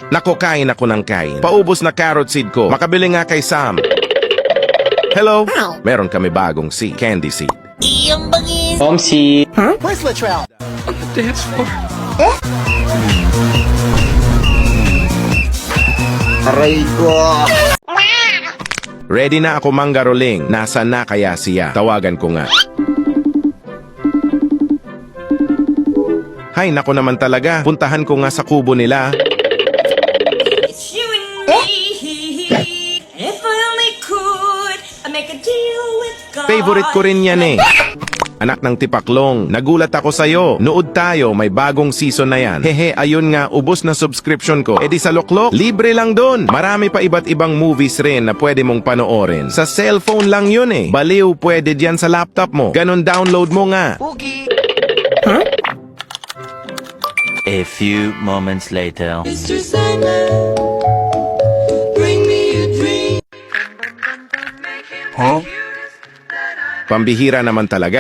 Nako, kain ako ng kain. Paubos na carrot seed ko. Makabili nga kay Sam. Hello? Meron kami bagong seed. Candy seed. Iyong bangis. Omsi. Where's Latrell? Aray ko. Ready na ako, manggaroling. Nasaan na kaya siya? Tawagan ko nga. Hay, nako naman talaga. Puntahan ko nga sa kubo nila. It's you and me. If I only could, I'd make a deal with God. Favorite ko rin yan eh. Anak ng tipaklong, nagulat ako sa'yo. Nood tayo, may bagong season na yan. Hehe, ayun nga, ubos na subscription ko. E di sa Loklok, libre lang dun. Marami pa iba't ibang movies rin na pwede mong panoorin. Sa cellphone lang yun eh. Baliw, pwede dyan sa laptop mo. Ganon, download mo nga. A few moments later. Mr. Sandman, bring me a dream. Pambihira naman talaga.